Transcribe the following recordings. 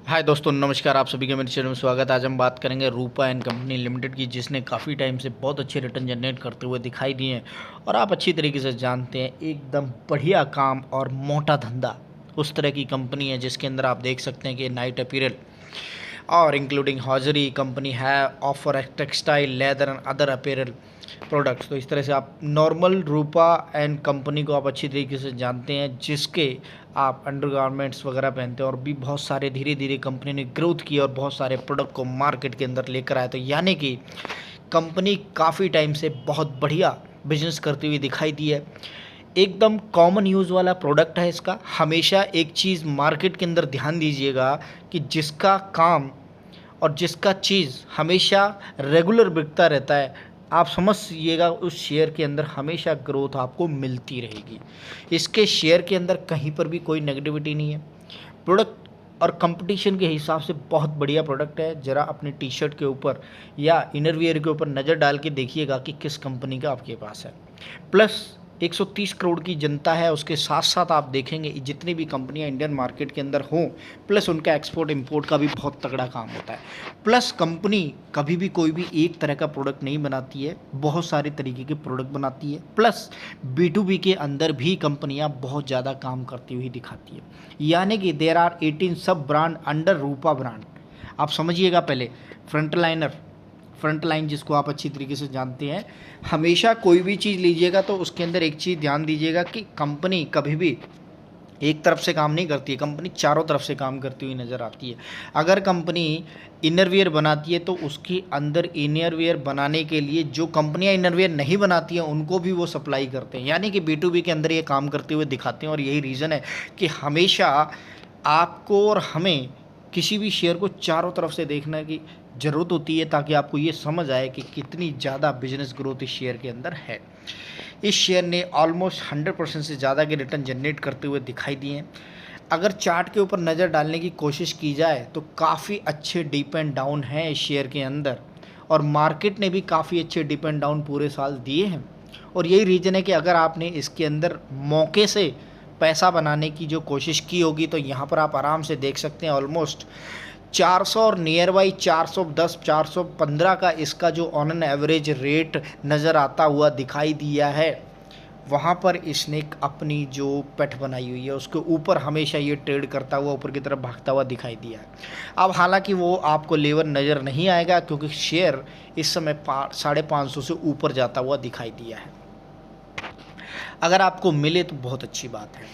हाय दोस्तों, नमस्कार। आप सभी का मेरे चैनल में स्वागत है। आज हम बात करेंगे रूपा एंड कंपनी लिमिटेड की, जिसने काफ़ी टाइम से बहुत अच्छे रिटर्न जनरेट करते हुए दिखाई दिए हैं और आप अच्छी तरीके से जानते हैं एकदम बढ़िया काम और मोटा धंधा उस तरह की कंपनी है जिसके अंदर आप देख सकते हैं कि नाइट अपीयरल और इंक्लूडिंग हॉजरी कंपनी है, offer textile, leather and other apparel products. तो इस तरह से आप नॉर्मल रूपा एंड कंपनी को आप अच्छी तरीके से जानते हैं, जिसके आप अंडरगारमेंट्स वगैरह पहनते हैं और भी बहुत सारे धीरे धीरे कंपनी ने ग्रोथ की और बहुत सारे प्रोडक्ट को मार्केट के अंदर लेकर आए। तो यानी कि कंपनी काफ़ी टाइम से बहुत बढ़िया बिजनेस करती हुई दिखाई दी है। एकदम कॉमन यूज़ वाला प्रोडक्ट है इसका। हमेशा एक चीज़ मार्केट के अंदर ध्यान दीजिएगा कि जिसका काम और जिसका चीज़ हमेशा रेगुलर बिकता रहता है, आप समझिएगा उस शेयर के अंदर हमेशा ग्रोथ आपको मिलती रहेगी। इसके शेयर के अंदर कहीं पर भी कोई नेगेटिविटी नहीं है। प्रोडक्ट और कंपटीशन के हिसाब से बहुत बढ़िया प्रोडक्ट है। ज़रा अपने टी शर्ट के ऊपर या इनरवियर के ऊपर नज़र डाल के देखिएगा कि किस कंपनी का आपके पास है। प्लस 130 करोड़ की जनता है, उसके साथ साथ आप देखेंगे जितनी भी कंपनियां इंडियन मार्केट के अंदर हों, प्लस उनका एक्सपोर्ट इंपोर्ट का भी बहुत तगड़ा काम होता है। प्लस कंपनी कभी भी कोई भी एक तरह का प्रोडक्ट नहीं बनाती है, बहुत सारे तरीके के प्रोडक्ट बनाती है। प्लस B2B के अंदर भी कंपनियां बहुत ज़्यादा काम करती हुई दिखाती है। यानी कि देयर आर 18 सब ब्रांड अंडर रूपा ब्रांड। आप समझिएगा पहले फ्रंट लाइन जिसको आप अच्छी तरीके से जानते हैं। हमेशा कोई भी चीज़ लीजिएगा तो उसके अंदर एक चीज़ ध्यान दीजिएगा कि कंपनी कभी भी एक तरफ से काम नहीं करती है, कंपनी चारों तरफ से काम करती हुई नज़र आती है। अगर कंपनी इनरवियर बनाती है तो उसके अंदर इनरवियर बनाने के लिए जो कंपनियां इनरवियर नहीं बनाती हैं उनको भी वो सप्लाई करते हैं। यानी कि B2B के अंदर ये काम करते हुए दिखाते हैं। और यही रीज़न है कि हमेशा आपको और हमें किसी भी शेयर को चारों तरफ से देखने की ज़रूरत होती है, ताकि आपको ये समझ आए कि कितनी ज़्यादा बिजनेस ग्रोथ इस शेयर के अंदर है। इस शेयर ने ऑलमोस्ट 100% से ज़्यादा के रिटर्न जनरेट करते हुए दिखाई दिए हैं। अगर चार्ट के ऊपर नज़र डालने की कोशिश की जाए तो काफ़ी अच्छे डिप एंड डाउन हैं इस शेयर के अंदर, और मार्केट ने भी काफ़ी अच्छे डिप एंड डाउन पूरे साल दिए हैं। और यही रीज़न है कि अगर आपने इसके अंदर मौके से पैसा बनाने की जो कोशिश की होगी तो यहाँ पर आप आराम से देख सकते हैं ऑलमोस्ट 400 और नियर बाई 410 415 का इसका जो ऑन एन एवरेज रेट नज़र आता हुआ दिखाई दिया है। वहाँ पर इसने अपनी जो पेठ बनाई हुई है उसके ऊपर हमेशा ये ट्रेड करता हुआ ऊपर की तरफ भागता हुआ दिखाई दिया है। अब हालांकि वो आपको लेवल नज़र नहीं आएगा क्योंकि शेयर इस समय 550 से ऊपर जाता हुआ दिखाई दिया है। अगर आपको मिले तो बहुत अच्छी बात है।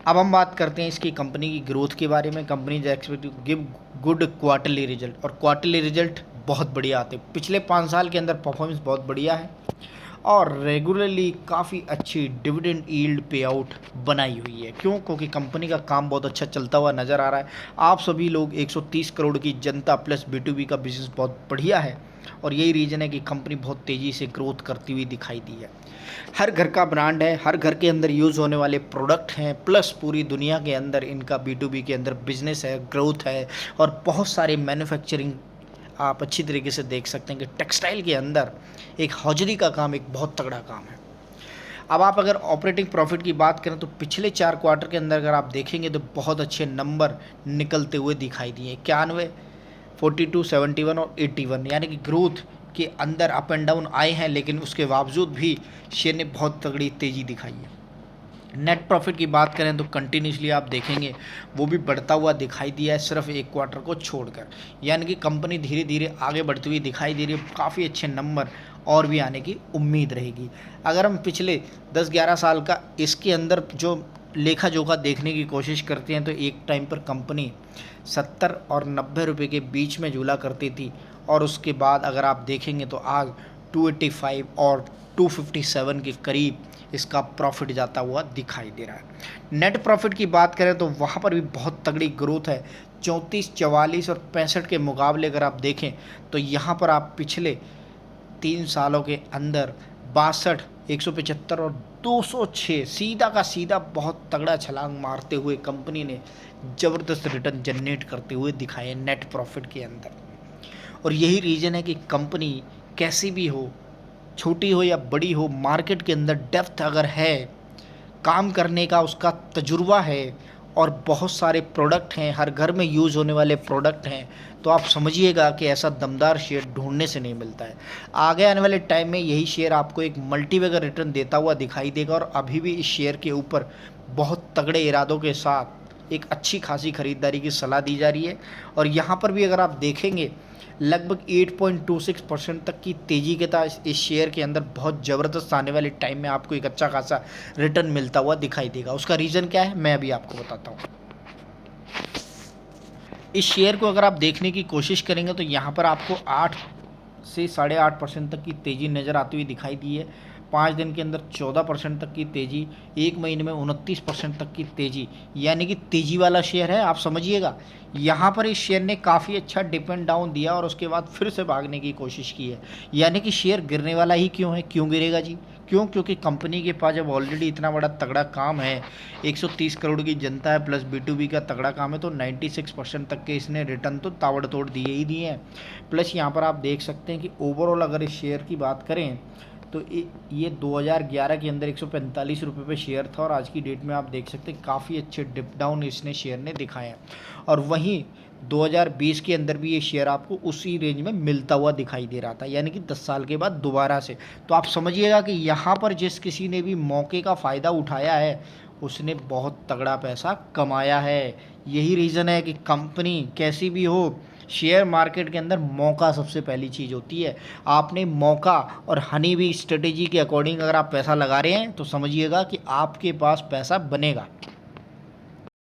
अब हम बात करते हैं इसकी कंपनी की ग्रोथ के बारे में। कंपनी जो expect to give good quarterly result, और क्वार्टरली रिजल्ट बहुत बढ़िया आते हैं। पिछले 5 साल के अंदर परफॉर्मेंस बहुत बढ़िया है और रेगुलरली काफ़ी अच्छी डिविडेंड यील्ड पे आउट बनाई हुई है। क्यों? क्योंकि कंपनी का काम बहुत अच्छा चलता हुआ नज़र आ रहा है। आप सभी लोग 130 करोड़ की जनता प्लस B2B का बिजनेस बहुत बढ़िया है, और यही रीज़न है कि कंपनी बहुत तेज़ी से ग्रोथ करती हुई दिखाई दी है। हर घर का ब्रांड है, हर घर के अंदर यूज़ होने वाले प्रोडक्ट हैं, प्लस पूरी दुनिया के अंदर इनका B2B के अंदर बिजनेस है, ग्रोथ है, और बहुत सारे मैन्युफैक्चरिंग आप अच्छी तरीके से देख सकते हैं कि टेक्सटाइल के अंदर एक हौजरी का काम एक बहुत तगड़ा काम है। अब आप अगर ऑपरेटिंग प्रॉफिट की बात करें तो पिछले 4 क्वार्टर के अंदर अगर आप देखेंगे तो बहुत अच्छे नंबर निकलते हुए दिखाई दिए। 91, 42, 71 और 81, यानी कि ग्रोथ के अंदर अप एंड डाउन आए हैं, लेकिन उसके बावजूद भी शेयर ने बहुत तगड़ी तेज़ी दिखाई है। नेट प्रॉफिट की बात करें तो कंटिन्यूसली आप देखेंगे वो भी बढ़ता हुआ दिखाई दिया है, सिर्फ एक क्वार्टर को छोड़कर। यानी कि कंपनी धीरे धीरे आगे बढ़ती हुई दिखाई दे रही है। काफ़ी अच्छे नंबर और भी आने की उम्मीद रहेगी। अगर हम पिछले 10-11 साल का इसके अंदर जो लेखा जोखा देखने की कोशिश करते हैं तो एक टाइम पर कंपनी 70 और 90 रुपये के बीच में झूला करती थी, और उसके बाद अगर आप देखेंगे तो आज 285 और 257 के करीब इसका प्रॉफिट जाता हुआ दिखाई दे रहा है। नेट प्रॉफिट की बात करें तो वहाँ पर भी बहुत तगड़ी ग्रोथ है। 34, 44 और 65 के मुकाबले अगर आप देखें तो यहाँ पर आप पिछले 3 सालों के अंदर 62, 175 और 206 सीधा का सीधा बहुत तगड़ा छलांग मारते हुए कंपनी ने ज़बरदस्त रिटर्न जनरेट करते हुए दिखाए नेट प्रॉफिट के अंदर। और यही रीज़न है कि कंपनी कैसी भी हो, छोटी हो या बड़ी हो, मार्केट के अंदर डेप्थ अगर है, काम करने का उसका तजुर्बा है, और बहुत सारे प्रोडक्ट हैं, हर घर में यूज़ होने वाले प्रोडक्ट हैं, तो आप समझिएगा कि ऐसा दमदार शेयर ढूंढने से नहीं मिलता है। आगे आने वाले टाइम में यही शेयर आपको एक मल्टीबैगर रिटर्न देता हुआ दिखाई देगा और अभी भी इस शेयर के ऊपर बहुत तगड़े इरादों के साथ एक अच्छी खासी खरीदारी की सलाह दी जा रही है। और यहाँ पर भी अगर आप देखेंगे लगभग 8.26% तक की तेज़ी के साथ इस शेयर के अंदर बहुत ज़बरदस्त आने वाले टाइम में आपको एक अच्छा खासा रिटर्न मिलता हुआ दिखाई देगा। उसका रीज़न क्या है मैं अभी आपको बताता हूँ। इस शेयर को अगर आप देखने की कोशिश करेंगे तो यहाँ पर आपको 8 से 8.5% तक की तेज़ी नज़र आती हुई दिखाई दी है। 5 दिन के अंदर 14% तक की तेज़ी, 1 महीने में 29% तक की तेज़ी, यानी कि तेज़ी वाला शेयर है। आप समझिएगा यहाँ पर इस शेयर ने काफ़ी अच्छा डिप एंड डाउन दिया और उसके बाद फिर से भागने की कोशिश की है, यानी कि शेयर गिरने वाला ही क्यों है? क्यों गिरेगा जी? क्यों? क्योंकि कंपनी के पास जब ऑलरेडी इतना बड़ा तगड़ा काम है, 130 करोड़ की जनता है प्लस B2B का तगड़ा काम है, तो 96% तक के इसने रिटर्न तो ताबड़तोड़ दिए ही दिए हैं। प्लस यहाँ पर आप देख सकते हैं कि ओवरऑल अगर इस शेयर की बात करें तो ये 2011 के अंदर 145 रुपये पे शेयर था और आज की डेट में आप देख सकते हैं काफ़ी अच्छे डिप डाउन इसने शेयर ने दिखाए हैं। और वहीं 2020 के अंदर भी ये शेयर आपको उसी रेंज में मिलता हुआ दिखाई दे रहा था, यानी कि 10 साल के बाद दोबारा से। तो आप समझिएगा कि यहाँ पर जिस किसी ने भी मौके का फ़ायदा उठाया है उसने बहुत तगड़ा पैसा कमाया है। यही रीज़न है कि कंपनी कैसी भी हो, शेयर मार्केट के अंदर मौका सबसे पहली चीज़ होती है। आपने मौका और हनी भी स्ट्रेटेजी के अकॉर्डिंग अगर आप पैसा लगा रहे हैं तो समझिएगा कि आपके पास पैसा बनेगा।